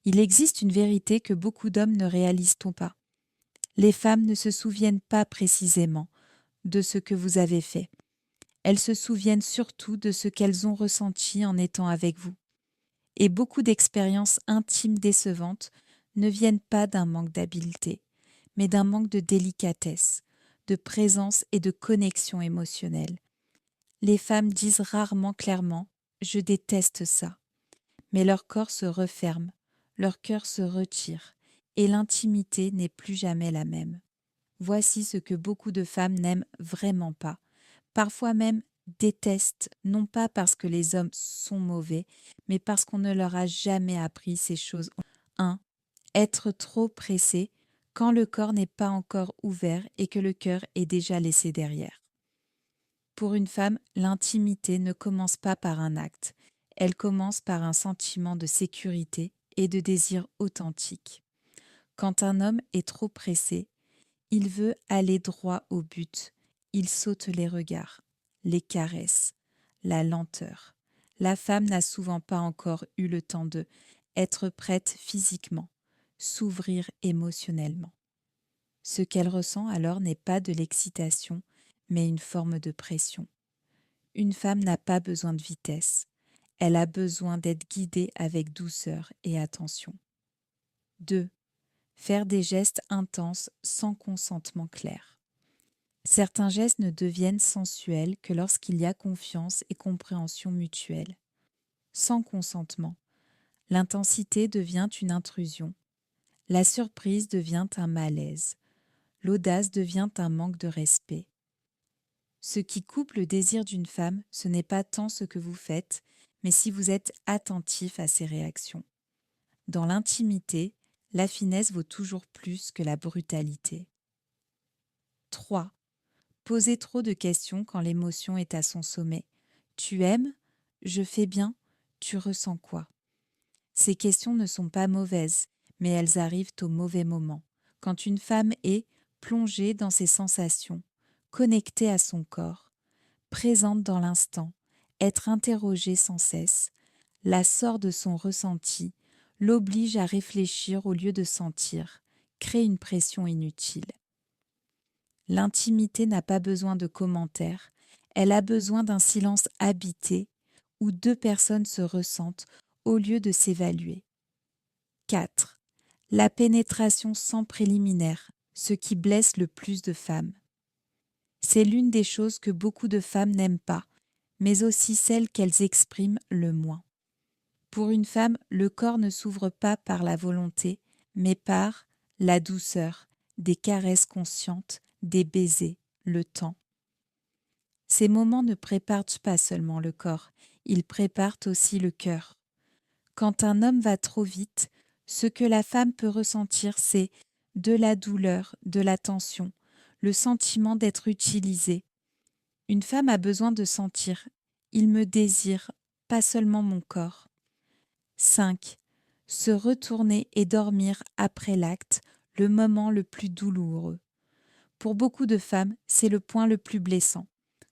Il existe une vérité que beaucoup d'hommes ne réalisent pas. Les femmes ne se souviennent pas précisément de ce que vous avez fait. Elles se souviennent surtout de ce qu'elles ont ressenti en étant avec vous. Et beaucoup d'expériences intimes décevantes ne viennent pas d'un manque d'habileté, mais d'un manque de délicatesse, de présence et de connexion émotionnelle. Les femmes disent rarement clairement « je déteste ça », mais leur corps se referme, leur cœur se retire, et l'intimité n'est plus jamais la même. Voici ce que beaucoup de femmes n'aiment vraiment pas, parfois même détestent, non pas parce que les hommes sont mauvais, mais parce qu'on ne leur a jamais appris ces choses. 1. Être trop pressé quand le corps n'est pas encore ouvert et que le cœur est déjà laissé derrière. Pour une femme, l'intimité ne commence pas par un acte, elle commence par un sentiment de sécurité et de désir authentique. Quand un homme est trop pressé, il veut aller droit au but, il saute les regards, les caresses, la lenteur. La femme n'a souvent pas encore eu le temps de être prête physiquement, s'ouvrir émotionnellement. Ce qu'elle ressent alors n'est pas de l'excitation, mais une forme de pression. Une femme n'a pas besoin de vitesse, elle a besoin d'être guidée avec douceur et attention. 2. Faire des gestes intenses sans consentement clair. Certains gestes ne deviennent sensuels que lorsqu'il y a confiance et compréhension mutuelle. Sans consentement, l'intensité devient une intrusion, la surprise devient un malaise, l'audace devient un manque de respect. Ce qui coupe le désir d'une femme, ce n'est pas tant ce que vous faites, mais si vous êtes attentif à ses réactions. Dans l'intimité, la finesse vaut toujours plus que la brutalité. 3. Poser trop de questions quand l'émotion est à son sommet. Tu aimes? Je fais bien? Tu ressens quoi? Ces questions ne sont pas mauvaises, mais elles arrivent au mauvais moment. Quand une femme est plongée dans ses sensations, connectée à son corps, présente dans l'instant, être interrogée sans cesse, la sort de son ressenti, l'oblige à réfléchir au lieu de sentir, crée une pression inutile. L'intimité n'a pas besoin de commentaires, elle a besoin d'un silence habité où deux personnes se ressentent au lieu de s'évaluer. 4. La pénétration sans préliminaire, ce qui blesse le plus de femmes. C'est l'une des choses que beaucoup de femmes n'aiment pas, mais aussi celle qu'elles expriment le moins. Pour une femme, le corps ne s'ouvre pas par la volonté, mais par la douceur, des caresses conscientes, des baisers, le temps. Ces moments ne préparent pas seulement le corps, ils préparent aussi le cœur. Quand un homme va trop vite, ce que la femme peut ressentir, c'est de la douleur, de la tension, le sentiment d'être utilisée. Une femme a besoin de sentir « il me désire, pas seulement mon corps ». 5. Se retourner et dormir après l'acte, le moment le plus douloureux. Pour beaucoup de femmes, c'est le point le plus blessant.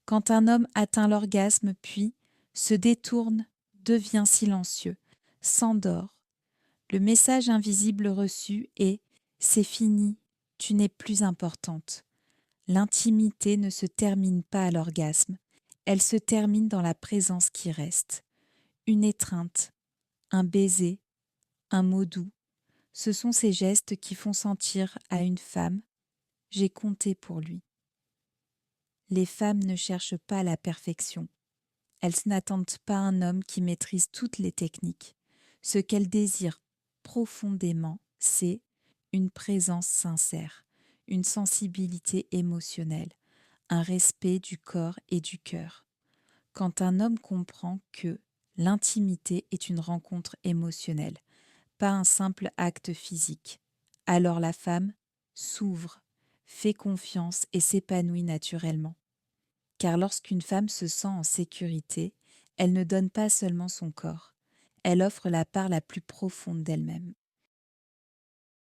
Quand un homme atteint l'orgasme puis se détourne, devient silencieux, s'endort. Le message invisible reçu est « c'est fini, tu n'es plus importante ». L'intimité ne se termine pas à l'orgasme, elle se termine dans la présence qui reste. Une étreinte, un baiser, un mot doux, ce sont ces gestes qui font sentir à une femme « j'ai compté pour lui ». Les femmes ne cherchent pas la perfection. Elles n'attendent pas un homme qui maîtrise toutes les techniques. Ce qu'elles désirent profondément, c'est une présence sincère, une sensibilité émotionnelle, un respect du corps et du cœur. Quand un homme comprend que l'intimité est une rencontre émotionnelle, pas un simple acte physique, alors la femme s'ouvre, fait confiance et s'épanouit naturellement. Car lorsqu'une femme se sent en sécurité, elle ne donne pas seulement son corps, elle offre la part la plus profonde d'elle-même.